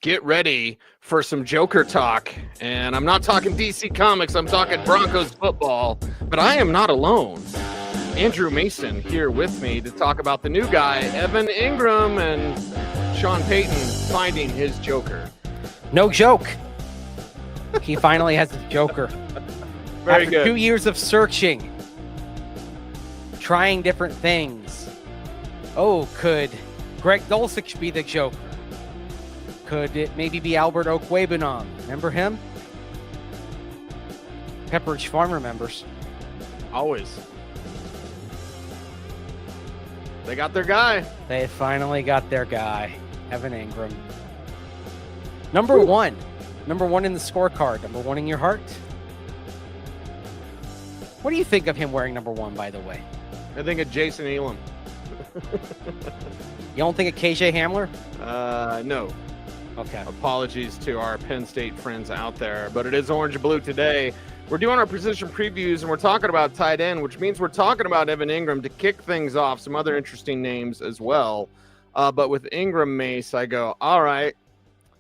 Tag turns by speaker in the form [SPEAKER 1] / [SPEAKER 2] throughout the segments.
[SPEAKER 1] Get ready for some Joker talk. And I'm not talking DC Comics, I'm talking Broncos football. But I am not alone. Andrew Mason here with me to talk about the new guy, Evan Engram, and Sean Payton finding his Joker.
[SPEAKER 2] No joke. He finally has his Joker.
[SPEAKER 1] Very
[SPEAKER 2] After
[SPEAKER 1] good.
[SPEAKER 2] 2 years of searching, trying different things. Oh, could Greg Dulcich be the Joker? Could it maybe be Albert Okwuegbunam? Remember him? Pepperidge Farm remembers.
[SPEAKER 1] Always. They got their guy.
[SPEAKER 2] They finally got their guy, Evan Engram. Number one. Number one in the scorecard. Number one in your heart. What do you think of him wearing number one, by the way?
[SPEAKER 1] I think of Jason Elam.
[SPEAKER 2] You don't think of KJ Hamler?
[SPEAKER 1] No.
[SPEAKER 2] Okay.
[SPEAKER 1] Apologies to our Penn State friends out there, but it is orange and blue today. We're doing our position previews, and we're talking about tight end, which means we're talking about Evan Engram to kick things off. Some other interesting names as well. But with Engram, Mace, I go, all right,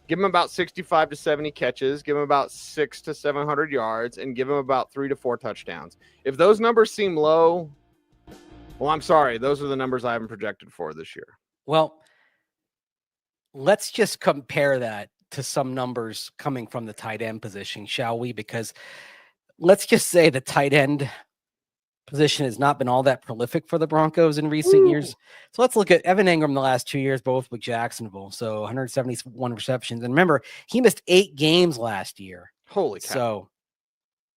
[SPEAKER 1] give him about 65 to 70 catches, give him about 600 to 700 yards, and give him about 3 to 4 touchdowns. If those numbers seem low, well, I'm sorry. Those are the numbers I haven't projected for this year.
[SPEAKER 2] Well, let's just compare that to some numbers coming from the tight end position, shall we? Because let's just say the tight end position has not been all that prolific for the Broncos in recent years. So let's look at Evan Engram the last 2 years, both with Jacksonville. So 171 receptions. And remember, he missed 8 games last year.
[SPEAKER 1] Holy cow.
[SPEAKER 2] So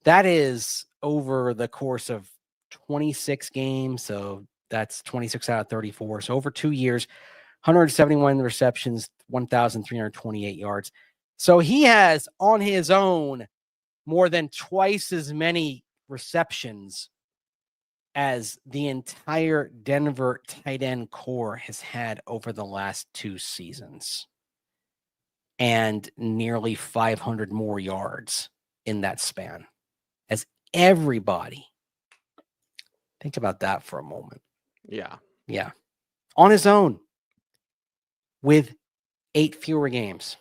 [SPEAKER 2] that is over the course of 26 games. So that's 26 out of 34. So over 2 years, 171 receptions, 1,328 yards. So he has on his own more than twice as many receptions as the entire Denver tight end core has had over the last 2 seasons, and nearly 500 more yards in that span as everybody. Think about that for a moment.
[SPEAKER 1] Yeah.
[SPEAKER 2] Yeah. On his own with 8 fewer games.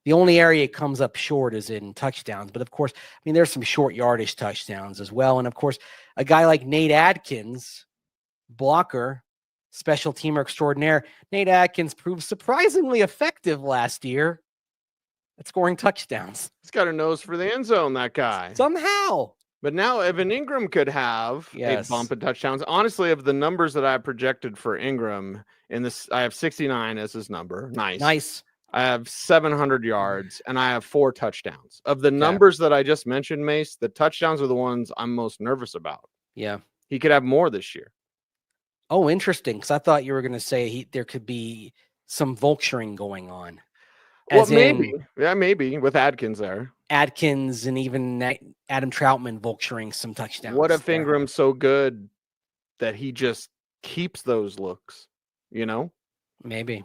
[SPEAKER 2] The only area it comes up short is in touchdowns. But of course, I mean, there's some short yardage touchdowns as well. And of course, a guy like Nate Adkins, blocker, special teamer extraordinaire, Nate Adkins proved surprisingly effective last year at scoring touchdowns.
[SPEAKER 1] He's got a nose for the end zone, that guy.
[SPEAKER 2] Somehow.
[SPEAKER 1] But now Evan Engram could have a bump in touchdowns. Honestly, of the numbers that I projected for Engram, in this, I have 69 as his number. Nice. I have 700 yards, and I have 4 touchdowns. Of the numbers that I just mentioned, Mace, the touchdowns are the ones I'm most nervous about.
[SPEAKER 2] Yeah.
[SPEAKER 1] He could have more this year.
[SPEAKER 2] Oh, interesting, because I thought you were going to say there could be some vulturing going on.
[SPEAKER 1] Well, maybe. Yeah, maybe, with Adkins there.
[SPEAKER 2] Adkins and even Adam Troutman vulturing some touchdowns.
[SPEAKER 1] What if Ingram's so good that he just keeps those looks, you know?
[SPEAKER 2] Maybe.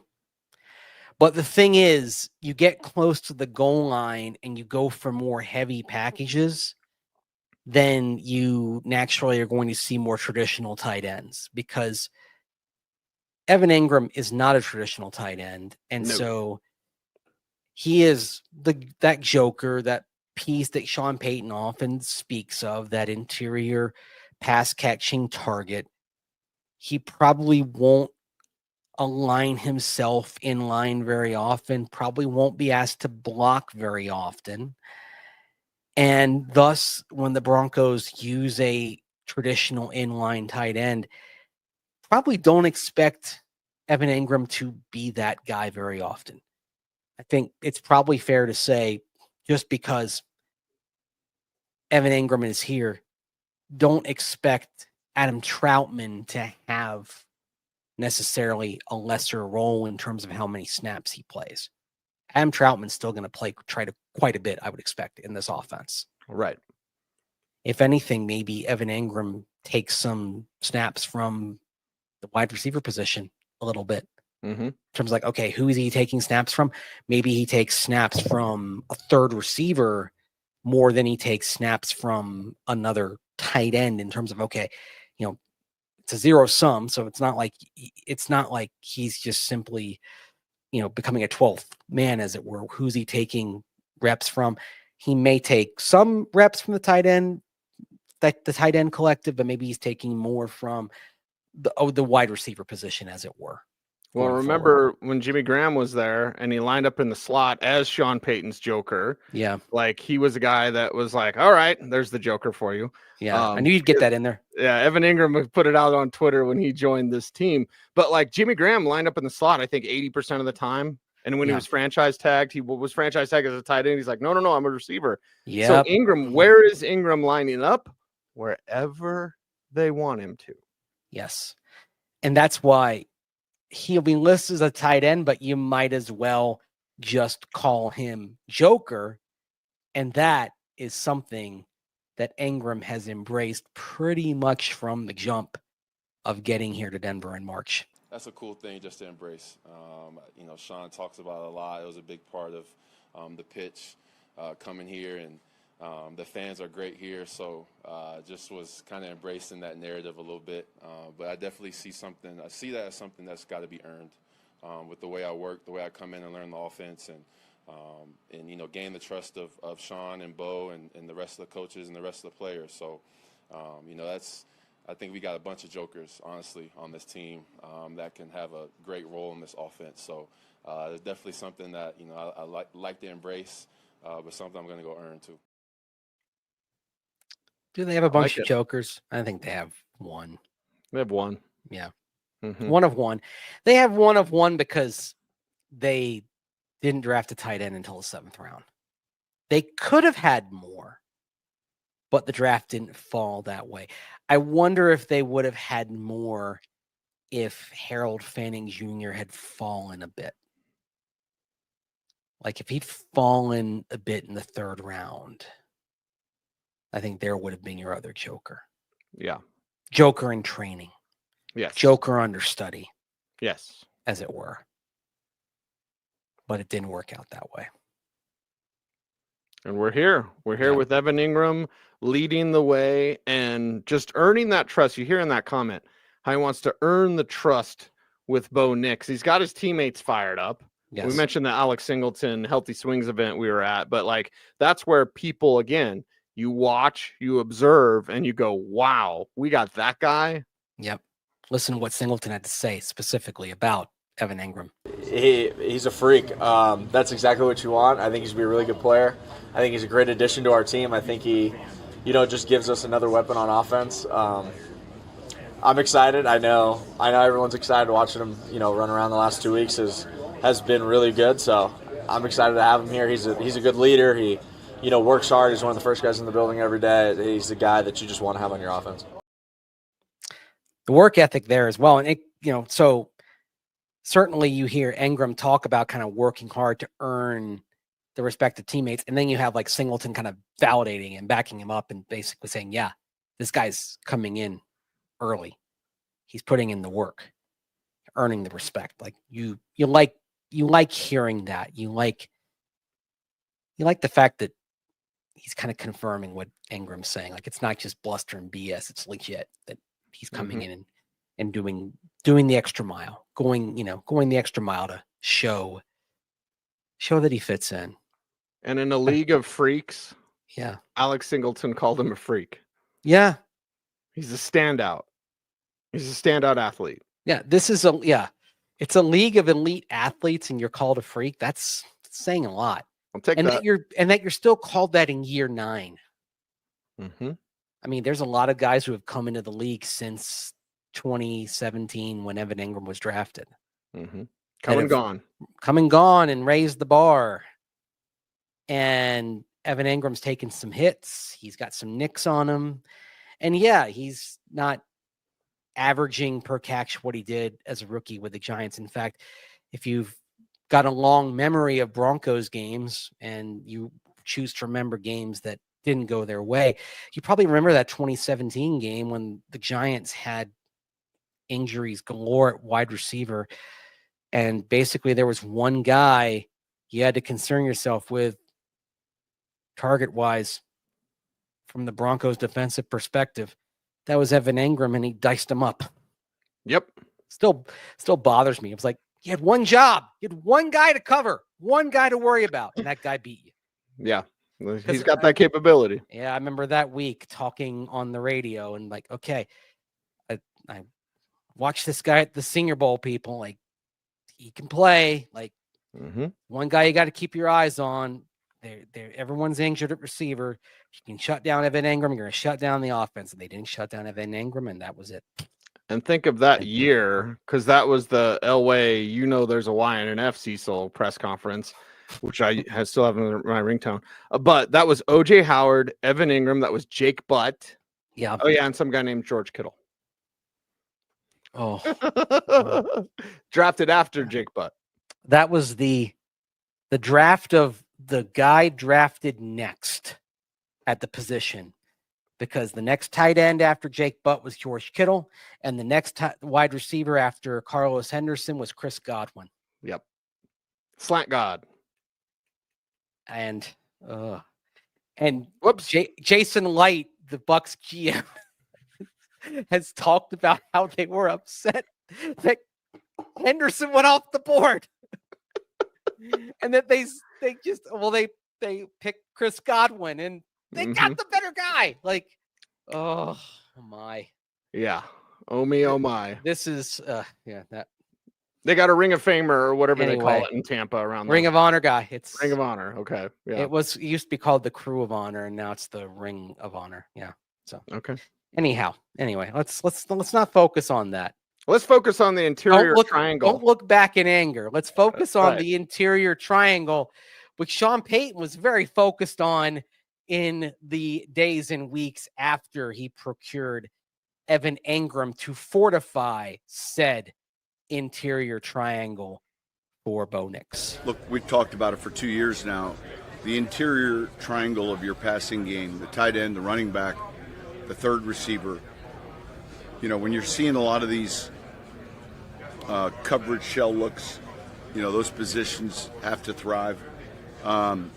[SPEAKER 2] But the thing is, you get close to the goal line and you go for more heavy packages, then you naturally are going to see more traditional tight ends, because Evan Engram is not a traditional tight end. And so he is that joker, that piece that Sean Payton often speaks of, that interior pass catching target. He probably won't align himself in line very often, probably won't be asked to block very often. And thus, when the Broncos use a traditional inline tight end, probably don't expect Evan Engram to be that guy very often. I think it's probably fair to say, just because Evan Engram is here, don't expect Adam Troutman to have necessarily a lesser role in terms of how many snaps he plays. Adam Troutman's still going to try to quite a bit, I would expect, in this offense.
[SPEAKER 1] Right.
[SPEAKER 2] If anything, maybe Evan Engram takes some snaps from the wide receiver position a little bit.
[SPEAKER 1] Mm-hmm.
[SPEAKER 2] In terms of like, okay, who is he taking snaps from? Maybe he takes snaps from a third receiver more than he takes snaps from another tight end, in terms of, okay, you know, it's a zero sum. So it's not like he's just simply becoming a 12th man, as it were. Who's he taking reps from? He may take some reps from the tight end, like the tight end collective, but maybe he's taking more from the wide receiver position, as it were.
[SPEAKER 1] Well, remember when Jimmy Graham was there and he lined up in the slot as Sean Payton's Joker?
[SPEAKER 2] Yeah.
[SPEAKER 1] Like, he was a guy that was like, all right, there's the Joker for you.
[SPEAKER 2] Yeah. I knew you'd get that in there.
[SPEAKER 1] Yeah. Evan Engram put it out on Twitter when he joined this team. But like, Jimmy Graham lined up in the slot, I think 80% of the time. And when he was franchise tagged, he was franchise tagged as a tight end. He's like, no, I'm a receiver.
[SPEAKER 2] Yeah.
[SPEAKER 1] So Engram, where is Engram lining up? Wherever they want him to.
[SPEAKER 2] Yes. And that's why he'll be listed as a tight end, but you might as well just call him Joker. And that is something that Engram has embraced pretty much from the jump of getting here to Denver in March.
[SPEAKER 3] That's a cool thing just to embrace. Sean talks about it a lot. It was a big part of the pitch coming here, and the fans are great here. So just was kind of embracing that narrative a little bit. But I definitely see that as something that's got to be earned with the way I work, the way I come in and learn the offense, and gain the trust of Sean and Bo and the rest of the coaches and the rest of the players. So, I think we got a bunch of jokers, honestly, on this team that can have a great role in this offense. So it's definitely something that, I like to embrace, but something I'm going to go earn too.
[SPEAKER 2] Do they have a bunch of jokers? I think they have one.
[SPEAKER 1] They have one.
[SPEAKER 2] Yeah. Mm-hmm. One of one. They have one of one because they didn't draft a tight end until the 7th round. They could have had more, but the draft didn't fall that way. I wonder if they would have had more if Harold Fanning Jr. had fallen a bit. Like if he'd fallen a bit in the 3rd round, I think there would have been your other Joker.
[SPEAKER 1] Yeah.
[SPEAKER 2] Joker in training.
[SPEAKER 1] Yes.
[SPEAKER 2] Joker understudy.
[SPEAKER 1] Yes.
[SPEAKER 2] As it were. But it didn't work out that way.
[SPEAKER 1] And we're here. We're here with Evan Engram leading the way and just earning that trust. You hear in that comment how he wants to earn the trust with Bo Nix. He's got his teammates fired up. Yes. We mentioned the Alex Singleton Healthy Swings event we were at, but like that's where people, again, you watch, you observe, and you go, wow, we got that guy.
[SPEAKER 2] Yep. Listen to what Singleton had to say specifically about Evan Engram.
[SPEAKER 4] He's a freak. That's exactly what you want. I think he's going to be a really good player. I think he's a great addition to our team. I think he, just gives us another weapon on offense. I'm excited. I know everyone's excited watching him, run around the last 2 weeks has been really good. So I'm excited to have him here. He's a good leader. He, works hard. He's one of the first guys in the building every day. He's the guy that you just want to have on your offense.
[SPEAKER 2] The work ethic there as well. And so certainly you hear Engram talk about kind of working hard to earn the respect of teammates. And then you have like Singleton kind of validating and backing him up and basically saying, yeah, this guy's coming in early. He's putting in the work, earning the respect. Like you like hearing that. You like the fact that he's kind of confirming what Engram's saying. Like it's not just bluster and BS. It's legit that he's coming in and doing the extra mile, going the extra mile to show that he fits in.
[SPEAKER 1] And in a league of freaks,
[SPEAKER 2] yeah,
[SPEAKER 1] Alex Singleton called him a freak.
[SPEAKER 2] Yeah.
[SPEAKER 1] He's a standout. He's a standout athlete.
[SPEAKER 2] Yeah, it's a league of elite athletes and you're called a freak. That's saying a lot.
[SPEAKER 1] I'll take
[SPEAKER 2] and
[SPEAKER 1] that.
[SPEAKER 2] that you're still called that in year 9.
[SPEAKER 1] Mm-hmm.
[SPEAKER 2] I mean, there's a lot of guys who have come into the league since 2017 when Evan Engram was drafted.
[SPEAKER 1] Mm-hmm. Come and
[SPEAKER 2] gone and raised the bar. And Evan Engram's taken some hits. He's got some nicks on him. And yeah, he's not averaging per catch what he did as a rookie with the Giants. In fact, if you've got a long memory of Broncos games and you choose to remember games that didn't go their way, you probably remember that 2017 game when the Giants had injuries galore at wide receiver. And basically there was one guy you had to concern yourself with target-wise from the Broncos defensive perspective. That was Evan Engram, and he diced him up.
[SPEAKER 1] Yep.
[SPEAKER 2] Still bothers me. It was like, You had one job. You had one guy to cover, one guy to worry about, and that guy beat you.
[SPEAKER 1] Yeah. He's got that capability.
[SPEAKER 2] Yeah, I remember that week talking on the radio and like, okay, I watched this guy at the Senior Bowl, people. Like, he can play. Like, one guy you got to keep your eyes on. Everyone's injured at receiver. You can shut down Evan Engram. You're going to shut down the offense. And they didn't shut down Evan Engram, and that was it.
[SPEAKER 1] And think of that year, because that was the Elway, there's a Y and an F Cecil press conference, which I still have in my ringtone. But that was O.J. Howard, Evan Engram. That was Jake Butt.
[SPEAKER 2] Yeah.
[SPEAKER 1] Oh, yeah, and some guy named George Kittle.
[SPEAKER 2] Oh.
[SPEAKER 1] Drafted after Jake Butt.
[SPEAKER 2] That was the draft of the guy drafted next at the position, because the next tight end after Jake Butt was George Kittle, and the next wide receiver after Carlos Henderson was Chris Godwin.
[SPEAKER 1] Yep. Slant God.
[SPEAKER 2] And whoops, Jason Light, the Bucs GM, has talked about how they were upset that Henderson went off the board. And that they picked Chris Godwin and they got the better guy. Like, oh my.
[SPEAKER 1] Yeah. Oh me, oh my.
[SPEAKER 2] This is that
[SPEAKER 1] they got a Ring of Famer or whatever they call it in Tampa around
[SPEAKER 2] Ring of Honor guy. It's
[SPEAKER 1] Ring of Honor. Okay. Yeah.
[SPEAKER 2] It used to be called the Crew of Honor, and now it's the Ring of Honor. Yeah. So
[SPEAKER 1] okay.
[SPEAKER 2] Anyway, let's not focus on that.
[SPEAKER 1] Let's focus on the interior triangle.
[SPEAKER 2] Don't look back in anger. Let's focus on the interior triangle, which Sean Payton was very focused on in the days and weeks after he procured Evan Engram to fortify said interior triangle for Bo Nix.
[SPEAKER 5] Look, we've talked about it for 2 years now. The interior triangle of your passing game, the tight end, the running back, the third receiver. When you're seeing a lot of these coverage shell looks, those positions have to thrive. And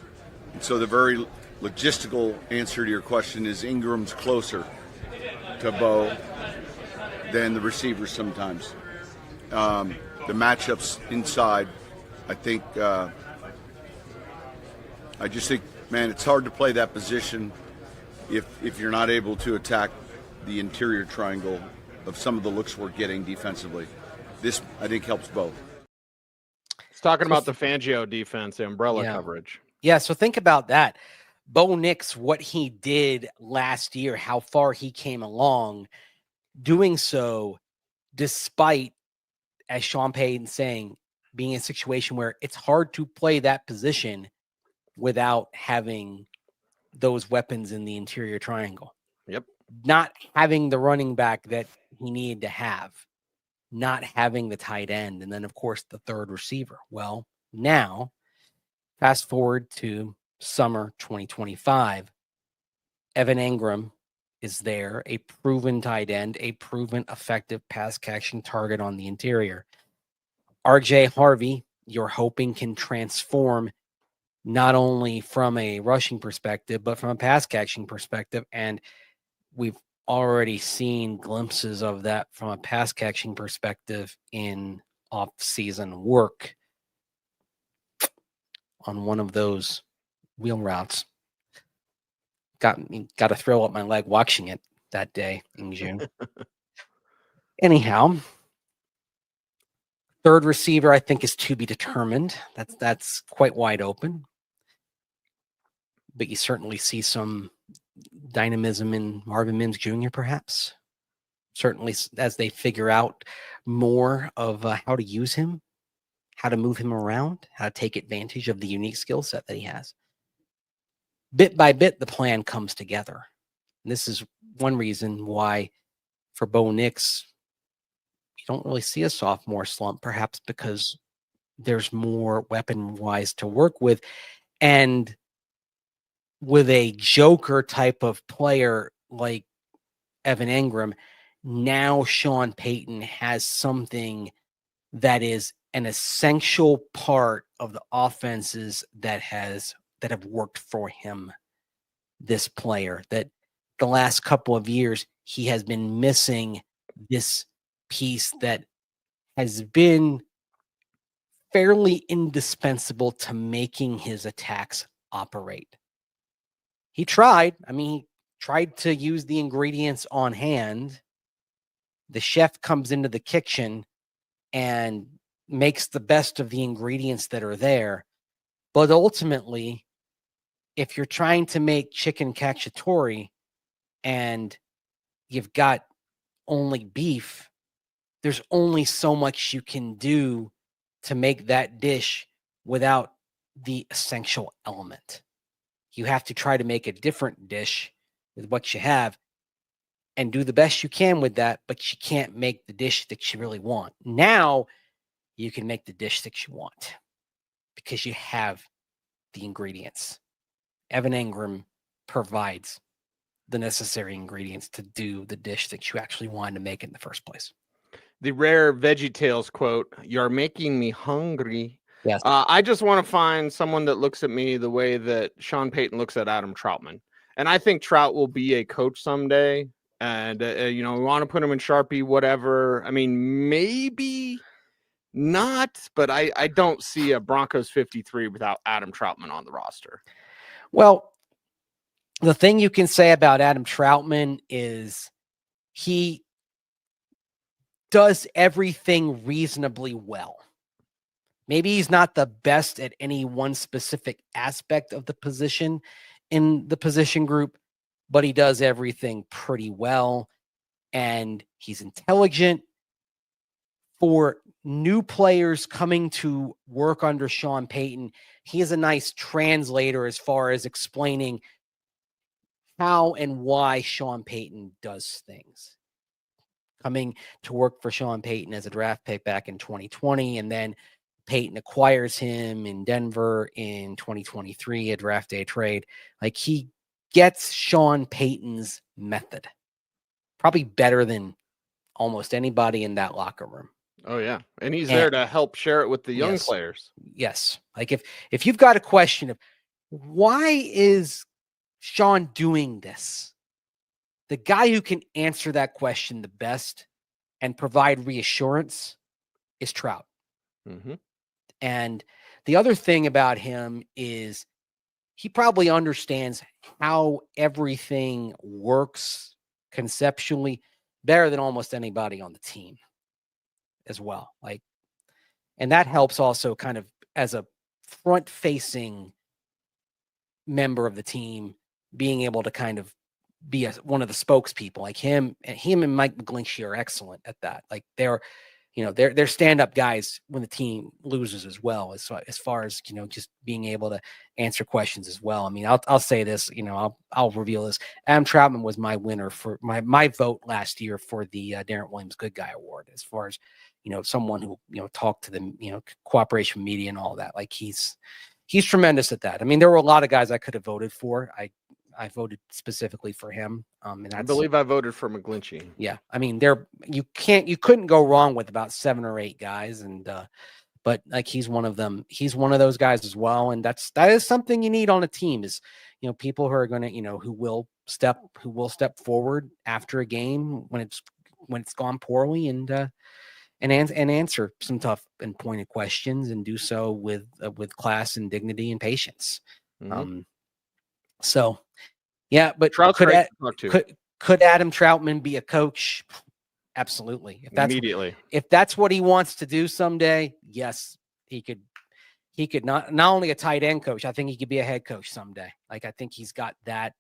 [SPEAKER 5] so the very logistical answer to your question is Ingram's closer to Bo than the receivers sometimes. The matchups inside, I think, I just think, man, it's hard to play that position if you're not able to attack the interior triangle of some of the looks we're getting defensively. This, I think, helps Bo.
[SPEAKER 1] It's talking about the Fangio defense, the umbrella coverage.
[SPEAKER 2] Yeah, so think about that. Bo Nix, what he did last year, how far he came along, doing so despite, as Sean Payton saying, being in a situation where it's hard to play that position without having those weapons in the interior triangle.
[SPEAKER 1] Yep.
[SPEAKER 2] Not having the running back that he needed to have, not having the tight end, and then, of course, the third receiver. Well, now, fast forward to summer 2025, Evan Engram is there, a proven tight end, a proven effective pass catching target on the interior. RJ Harvey, you're hoping can transform not only from a rushing perspective, but from a pass catching perspective. And we've already seen glimpses of that from a pass catching perspective in off-season work on one of those wheel routes. Got to throw up my leg watching it that day in June. Anyhow, third receiver, I think, is to be determined. That's quite wide open. But you certainly see some dynamism in Marvin Mims Jr., perhaps. Certainly as they figure out more of how to use him, how to move him around, how to take advantage of the unique skill set that he has. Bit by bit, the plan comes together. And this is one reason why for Bo Nix, you don't really see a sophomore slump, perhaps because there's more weapon-wise to work with. And with a joker type of player like Evan Engram, now Sean Payton has something that is an essential part of the offenses that have worked for him. This player that the last couple of years he has been missing this piece that has been fairly indispensable to making his attacks operate. He tried. I mean, he tried to use the ingredients on hand. The chef comes into the kitchen and makes the best of the ingredients that are there. But ultimately, if you're trying to make chicken cacciatore and you've got only beef, there's only so much you can do to make that dish without the essential element. You have to try to make a different dish with what you have and do the best you can with that, but you can't make the dish that you really want. Now you can make the dish that you want because you have the ingredients. Evan Engram provides the necessary ingredients to do the dish that you actually wanted to make in the first place.
[SPEAKER 1] The rare VeggieTales quote, "You're making me hungry."
[SPEAKER 2] Yes.
[SPEAKER 1] I just want to find someone that looks at me the way that Sean Payton looks at Adam Troutman. And I think Trout will be a coach someday. And, we want to put him in Sharpie, whatever. I mean, maybe not, but I don't see a Broncos 53 without Adam Troutman on the roster.
[SPEAKER 2] Well, the thing you can say about Adam Troutman is he does everything reasonably well. Maybe he's not the best at any one specific aspect of the position in the position group, but he does everything pretty well. And he's intelligent. For new players coming to work under Sean Payton, he is a nice translator as far as explaining how and why Sean Payton does things. Coming to work for Sean Payton as a draft pick back in 2020, and then Payton acquires him in Denver in 2023, a draft day trade. Like, he gets Sean Payton's method probably better than almost anybody in that locker room.
[SPEAKER 1] Oh, yeah. And he's there to help share it with the young players.
[SPEAKER 2] Yes. Like, if you've got a question of why is Sean doing this, the guy who can answer that question the best and provide reassurance is Trout.
[SPEAKER 1] Mm-hmm.
[SPEAKER 2] And the other thing about him is he probably understands how everything works conceptually better than almost anybody on the team as well. Like, and that helps also kind of as a front-facing member of the team, being able to kind of be one of the spokespeople. Like him and Mike McGlinchey are excellent at that. Like they're stand-up guys when the team loses as well, as far as, just being able to answer questions as well. I mean, I'll say this, I'll reveal this. Adam Troutman was my winner for my vote last year for the Darren Williams Good Guy Award, as far as, someone who, talked to them, cooperation media and all that. Like he's tremendous at that. I mean, there were a lot of guys I could have voted for. I voted specifically for him. And I
[SPEAKER 1] believe I voted for McGlinchey.
[SPEAKER 2] Yeah. I mean, you couldn't go wrong with about 7 or 8 guys. And, but like, he's one of them. He's one of those guys as well. And that is something you need on a team is, people who are going to, who will step forward after a game when it's gone poorly and answer some tough and pointed questions and do so with class and dignity and patience. Mm-hmm. So, yeah, but
[SPEAKER 1] could
[SPEAKER 2] Adam Troutman be a coach? Absolutely. If that's what he wants to do someday, yes, he could not only a tight end coach, I think he could be a head coach someday. Like, I think he's got that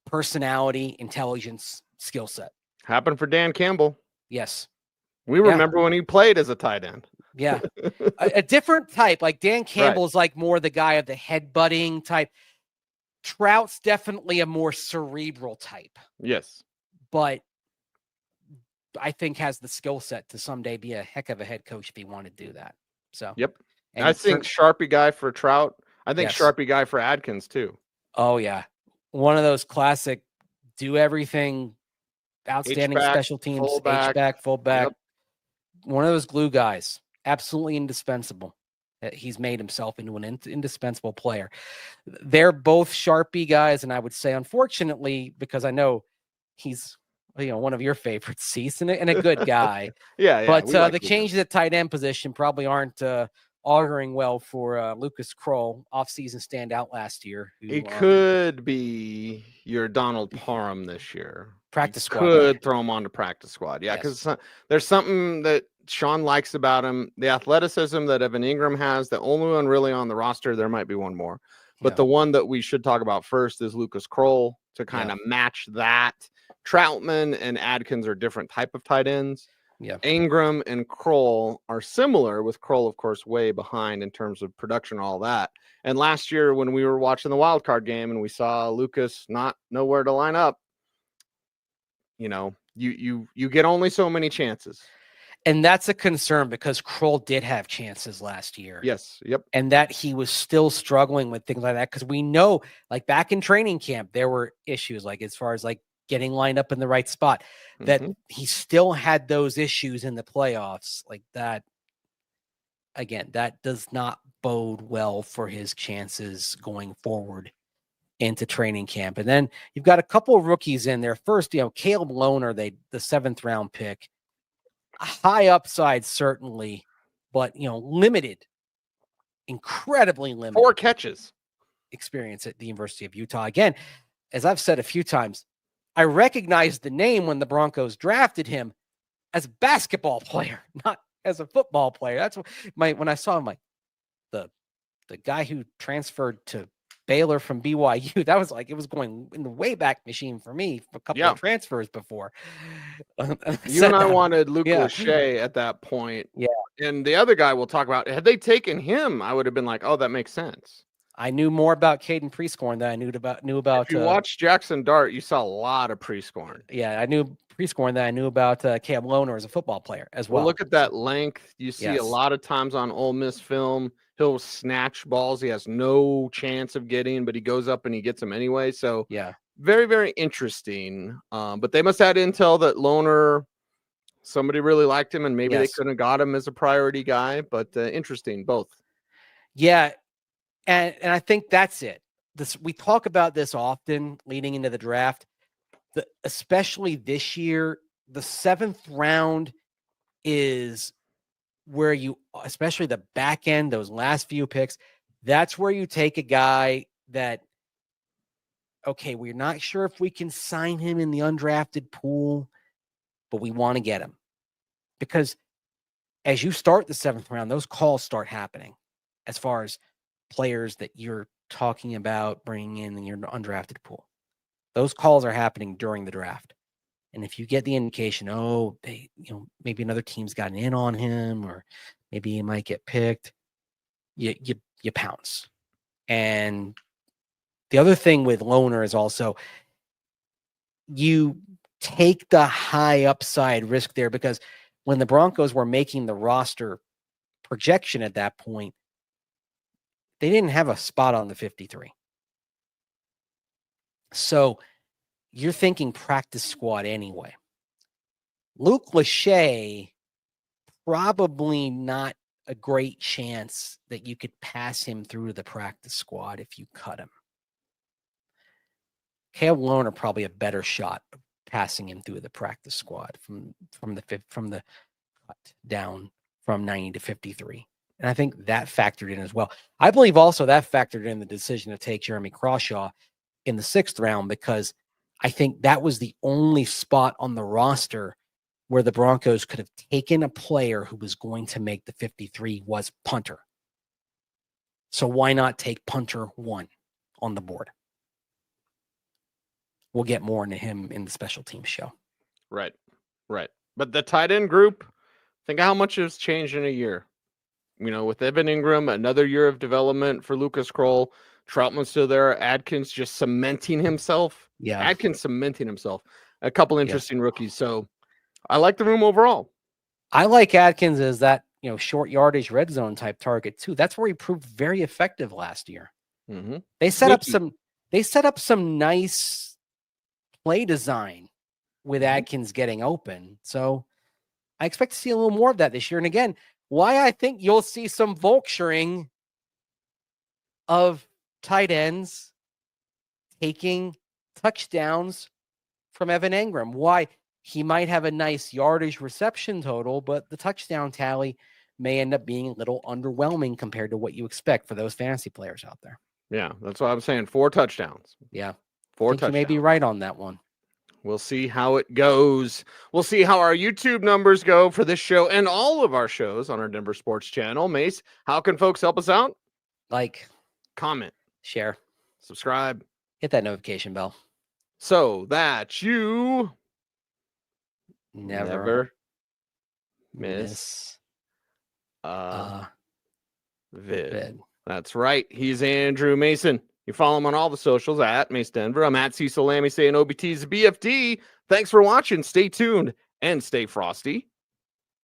[SPEAKER 2] personality, intelligence, skill set.
[SPEAKER 1] Happened for Dan Campbell.
[SPEAKER 2] Yes.
[SPEAKER 1] We remember when he played as a tight end.
[SPEAKER 2] Yeah. a different type. Like Dan Campbell's like more the guy of the headbutting type. Trout's definitely a more cerebral type.
[SPEAKER 1] Yes.
[SPEAKER 2] But I think has the skill set to someday be a heck of a head coach if he wanted to do that. So,
[SPEAKER 1] yep. And I think Sharpie guy for Trout. I think Sharpie guy for Adkins too.
[SPEAKER 2] Oh, yeah. One of those classic do everything, outstanding H-back, special teams, H-back, fullback. Yep. One of those glue guys. Absolutely indispensable. He's made himself into an indispensable player. They're both Sharpie guys, and I would say, unfortunately, because I know he's one of your favorites, Cease, and a good guy.
[SPEAKER 1] yeah.
[SPEAKER 2] But the changes at tight end position probably aren't auguring well for Lucas Krull, offseason standout last year. Who,
[SPEAKER 1] He could be your Donald Parham this year.
[SPEAKER 2] Practice squad.
[SPEAKER 1] Could throw him on the practice squad. Yeah,
[SPEAKER 2] Yes.
[SPEAKER 1] because there's something that Sean likes about him. The athleticism that Evan Engram has, the only one really on the roster, there might be one more. But the one that we should talk about first is Lucas Kroll to kind of match that. Troutman and Adkins are different type of tight ends.
[SPEAKER 2] Yeah.
[SPEAKER 1] Engram and Kroll are similar, with Kroll, of course, way behind in terms of production, all that. And last year when we were watching the wild card game and we saw Lucas not know where to line up, you know, you get only so many chances.
[SPEAKER 2] And that's a concern because Kroll did have chances last year.
[SPEAKER 1] Yes. Yep.
[SPEAKER 2] And that he was still struggling with things like that. Because we know, like back in training camp, there were issues like as far as like getting lined up in the right spot, that he still had those issues in the playoffs like that. Again, that does not bode well for his chances going forward into training camp. And then you've got a couple of rookies in there. First, Caleb Lohner, the 7th round pick, high upside, certainly, but, limited, incredibly limited.
[SPEAKER 1] 4 catches
[SPEAKER 2] experience at the University of Utah. Again, as I've said a few times, I recognized the name when the Broncos drafted him as a basketball player, not as a football player. That's when I saw him, like the guy who transferred to Baylor from BYU. That was like, it was going in the way back machine for me for a couple of transfers before.
[SPEAKER 1] You and I wanted Luke Lachey at that point.
[SPEAKER 2] Yeah.
[SPEAKER 1] And the other guy we'll talk about, had they taken him, I would have been like, oh, that makes sense.
[SPEAKER 2] I knew more about Kaden Prescorn than I knew about.
[SPEAKER 1] If you watched Jackson Dart, you saw a lot of Prescorn.
[SPEAKER 2] Yeah, I knew Prescorn than I knew about Caleb Lohner as a football player as well.
[SPEAKER 1] Well, look at that length. You see a lot of times on Ole Miss film, he'll snatch balls he has no chance of getting, but he goes up and he gets them anyway. So
[SPEAKER 2] yeah,
[SPEAKER 1] very, very interesting. But they must have had intel that Lohner, somebody really liked him, and maybe they couldn't have got him as a priority guy. But interesting, both.
[SPEAKER 2] Yeah. And I think that's it. We talk about this often leading into the draft, especially this year. The 7th round is where especially the back end, those last few picks, that's where you take a guy that, okay, we're not sure if we can sign him in the undrafted pool, but we want to get him. Because as you start the 7th round, those calls start happening as far as players that you're talking about bringing in your undrafted pool. Those calls are happening during the draft. And if you get the indication, maybe another team's gotten in on him, or maybe he might get picked, you pounce. And the other thing with Lohner is also you take the high upside risk there, because when the Broncos were making the roster projection at that point, they didn't have a spot on the 53. So you're thinking practice squad anyway. Luke Lachey, probably not a great chance that you could pass him through the practice squad if you cut him. Caleb Lohner, probably a better shot of passing him through the practice squad from the cut down from 90 to 53. And I think that factored in as well. I believe also that factored in the decision to take Jeremy Crawshaw in the 6th round, because I think that was the only spot on the roster where the Broncos could have taken a player who was going to make the 53 was punter. So why not take punter 1 on the board? We'll get more into him in the special teams show.
[SPEAKER 1] Right. But the tight end group, think how much has changed in a year. With Evan Engram, another year of development for Lucas Krull. Troutman's still there. Adkins just cementing himself.
[SPEAKER 2] Yeah.
[SPEAKER 1] Adkins cementing himself. A couple interesting rookies. So I like the room overall.
[SPEAKER 2] I like Adkins as that, short yardage red zone type target too. That's where he proved very effective last year.
[SPEAKER 1] Mm-hmm.
[SPEAKER 2] They set up some nice play design with Adkins getting open. So I expect to see a little more of that this year. And again, why I think you'll see some vulturing of tight ends taking touchdowns from Evan Engram. Why he might have a nice yardage reception total, but the touchdown tally may end up being a little underwhelming compared to what you expect for those fantasy players out there.
[SPEAKER 1] Yeah, that's what I'm saying. 4 touchdowns.
[SPEAKER 2] Yeah.
[SPEAKER 1] 4
[SPEAKER 2] I think
[SPEAKER 1] touchdowns.
[SPEAKER 2] you may be right on that one.
[SPEAKER 1] We'll see how it goes. We'll see how our YouTube numbers go for this show and all of our shows on our Denver Sports channel. Mace, how can folks help us out?
[SPEAKER 2] Like,
[SPEAKER 1] Comment,
[SPEAKER 2] share,
[SPEAKER 1] subscribe,
[SPEAKER 2] hit that notification bell.
[SPEAKER 1] so that you
[SPEAKER 2] Never
[SPEAKER 1] miss
[SPEAKER 2] a
[SPEAKER 1] vid.
[SPEAKER 2] vid.
[SPEAKER 1] That's right. He's Andrew Mason. You follow him on all the socials at Mace Denver. I'm at Cecil Lammey saying OBT's BFD. Thanks for watching. Stay tuned and stay frosty.